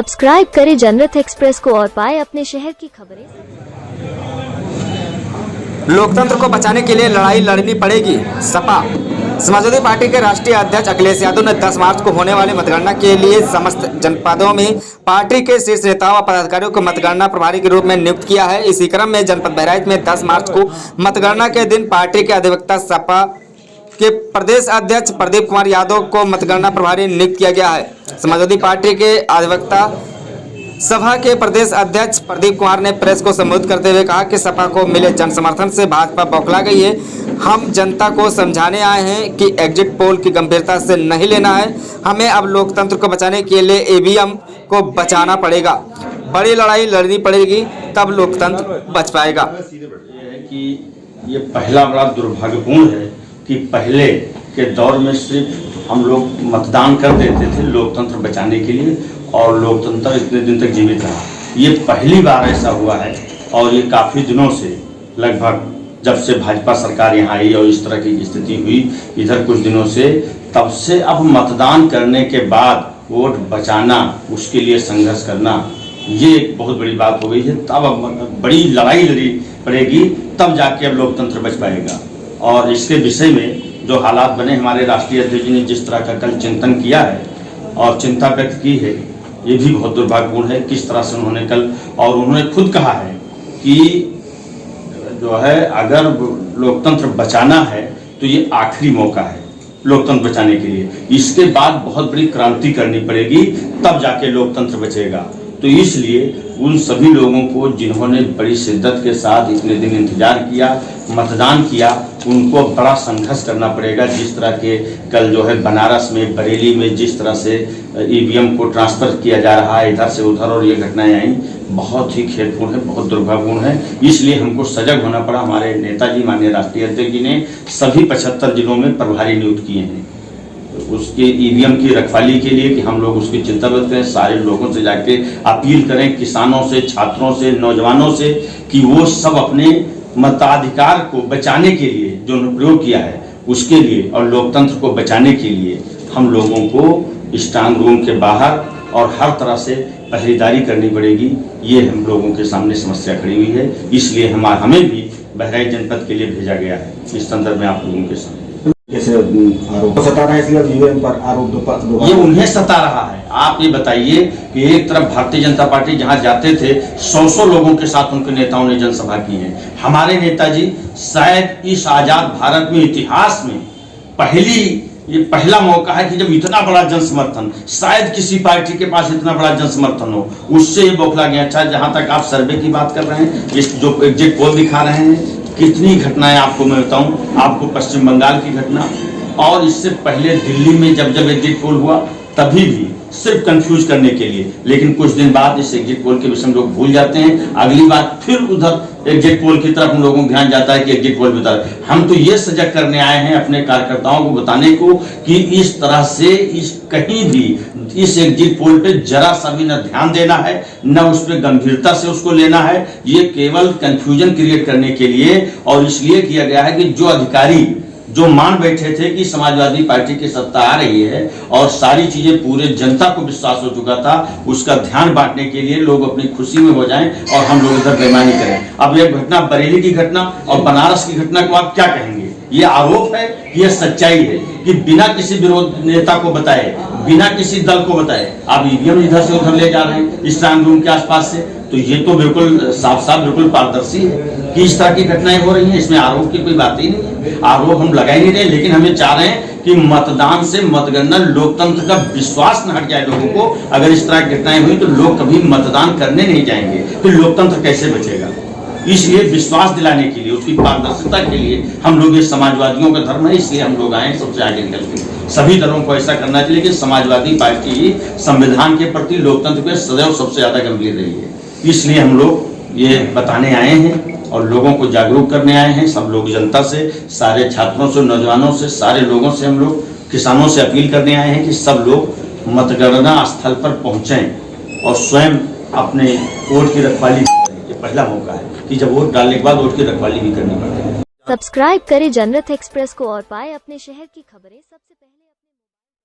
Subscribe करें जनरत express को और पाए अपने शहर की खबरें। लोकतंत्र को बचाने के लिए लड़ाई लड़नी पड़ेगी। सपा समाजवादी पार्टी के राष्ट्रीय अध्यक्ष अखिलेश यादव ने 10 मार्च को होने वाली मतगणना के लिए समस्त जनपदों में पार्टी के शीर्ष नेताओं व पदाधिकारियों को मतगणना प्रभारी के रूप में नियुक्त किया है। इसी क्रम में जनपद बहराइच में 10 मार्च को मतगणना के दिन पार्टी के अधिवक्ता सपा के प्रदेश अध्यक्ष प्रदीप कुमार यादव को मतगणना प्रभारी नियुक्त किया गया है। समाजवादी पार्टी के अधिवक्ता सभा के प्रदेश अध्यक्ष प्रदीप कुमार ने प्रेस को संबोधित करते हुए कहा कि सपा को मिले जन समर्थन से भाजपा बौखला गई है। हम जनता को समझाने आए हैं कि एग्जिट पोल की गंभीरता से नहीं लेना है। हमें अब लोकतंत्र को बचाने के लिए ईवीएम को बचाना पड़ेगा। बड़ी लड़ाई लड़नी पड़ेगी, तब लोकतंत्र बच पाएगा। कि ये पहला बड़ा दुर्भाग्यपूर्ण है कि पहले के दौर में सिर्फ हम लोग मतदान कर देते थे लोकतंत्र बचाने के लिए, और लोकतंत्र इतने दिन तक जीवित रहा। ये पहली बार ऐसा हुआ है, और ये काफ़ी दिनों से, लगभग जब से भाजपा सरकार यहाँ आई और इस तरह की स्थिति हुई इधर कुछ दिनों से, तब से अब मतदान करने के बाद वोट बचाना, उसके लिए संघर्ष करना, ये एक बहुत बड़ी बात हो गई है। तब अब बड़ी लड़ाई लड़ी पड़ेगी, तब जाके अब लोकतंत्र बच पाएगा। और इसके विषय में जो हालात बने, हमारे राष्ट्रीय अध्यक्ष ने जिस तरह का कल चिंतन किया है और चिंता व्यक्त की है, ये भी बहुत दुर्भाग्यपूर्ण है। किस तरह से उन्होंने कल, और उन्होंने खुद कहा है कि जो है अगर लोकतंत्र बचाना है तो ये आखिरी मौका है लोकतंत्र बचाने के लिए। इसके बाद बहुत बड़ी क्रांति करनी पड़ेगी, तब जाके लोकतंत्र बचेगा। तो इसलिए उन सभी लोगों को जिन्होंने बड़ी शिद्दत के साथ इतने दिन इंतजार किया, मतदान किया, उनको बड़ा संघर्ष करना पड़ेगा। जिस तरह के कल जो है बनारस में, बरेली में जिस तरह से ईवीएम को ट्रांसफ़र किया जा रहा है इधर से उधर, और ये घटनाएं आई, बहुत ही खेदपूर्ण है, बहुत दुर्भाग्यपूर्ण है। इसलिए हमको सजग होना पड़ा। हमारे नेताजी, माननीय राष्ट्रीय अध्यक्ष जी ने सभी 75 जिलों में प्रभारी नियुक्त किए हैं उसके ईवीएम की रखवाली के लिए, कि हम लोग उसकी चिंता करते हैं। सारे लोगों से जाके अपील करें, किसानों से, छात्रों से, नौजवानों से, कि वो सब अपने मताधिकार को बचाने के लिए जो प्रयोग किया है उसके लिए, और लोकतंत्र को बचाने के लिए हम लोगों को स्ट्रांग रूम के बाहर और हर तरह से पहरेदारी करनी पड़ेगी। ये हम लोगों के सामने समस्या खड़ी हुई है। इसलिए हमें भी बहराइच जनपद के लिए भेजा गया है। इस संदर्भ में आप लोगों के सामने कैसे आरोप सता रहा है, इसलिए ईवीएम पर आरोप ये उन्हें सता रहा है। आप ये बताइए कि एक तरफ भारतीय जनता पार्टी जहां जाते थे 100 लोगों के साथ उनके नेताओं ने जनसभा की है। हमारे नेताजी शायद इस आजाद भारत में, इतिहास में ये पहला मौका है कि जब इतना बड़ा जनसमर्थन, शायद किसी पार्टी के पास इतना बड़ा जनसमर्थन हो, उससे ये बौखला गया। अच्छा, जहां तक आप सर्वे की बात कर रहे हैं, इस जो एग्जिट पोल दिखा रहे हैं, कितनी घटनाएं आपको मैं बताऊं। आपको पश्चिम बंगाल की घटना, और इससे पहले दिल्ली में जब एग्जिट पोल हुआ, तभी भी सिर्फ कंफ्यूज करने के लिए। लेकिन कुछ दिन बाद इस एग्जिट पोल के विषय में लोग भूल जाते हैं। अगली बात फिर उधर एग्जिट पोल की तरफ हम लोगों को ध्यान जाता है कि एग्जिट पोल बता। हम तो ये सजग करने आए हैं अपने कार्यकर्ताओं को बताने को कि इस तरह से कहीं भी इस एग्जिट पोल पे जरा सा भी न ध्यान देना है, न उस पर गंभीरता से उसको लेना है। ये केवल कंफ्यूजन क्रिएट करने के लिए, और इसलिए किया गया है कि जो अधिकारी जो मान बैठे थे कि समाजवादी पार्टी की सत्ता आ रही है और सारी चीजें पूरे जनता को विश्वास हो चुका था, उसका ध्यान बांटने के लिए लोग अपनी खुशी में हो जाएं और हम लोग इधर बेईमानी करें। अब ये घटना, बरेली की घटना और बनारस की घटना को आप क्या कहेंगे? ये आरोप है कि यह सच्चाई है कि बिना किसी विरोध नेता को बताए, बिना किसी दल को बताए आप ईवीएम इधर से उधर ले जा रहे हैं स्ट्रांग रूम के आसपास से? तो ये तो बिल्कुल साफ बिल्कुल पारदर्शी है कि इस तरह की घटनाएं हो रही हैं। इसमें आरोप की कोई बात ही नहीं है। आरोप हम लगा ही नहीं रहे, लेकिन हमें चाह रहे हैं कि मतदान से, मतगणना, लोकतंत्र का विश्वास न हट जाए लोगों को। अगर इस तरह की घटनाएं हुई तो लोग कभी मतदान करने नहीं जाएंगे, तो लोकतंत्र कैसे बचेगा? इसलिए विश्वास दिलाने के लिए, उसकी पारदर्शिता के लिए हम लोग, ये समाजवादियों का धर्म है, इसलिए हम लोग आए सबसे आगे निकल के। सभी दलों को ऐसा करना चाहिए कि समाजवादी पार्टी संविधान के प्रति, लोकतंत्र के सदैव सबसे ज्यादा गंभीर रही है। इसलिए हम लोग ये बताने आए हैं और लोगों को जागरूक करने आए हैं। सब लोग, जनता से, सारे छात्रों से, नौजवानों से, सारे लोगों से, हम लोग किसानों से अपील करने आए हैं कि सब लोग मतगणना स्थल पर पहुंचें और स्वयं अपने वोट की रखवाली करें। ये पहला मौका है कि जब वोट डालने के बाद वोट की रखवाली भी करनी पड़ेगी। सब्सक्राइब करें जनरत एक्सप्रेस को और पाए अपने शहर की खबरें सबसे पहले।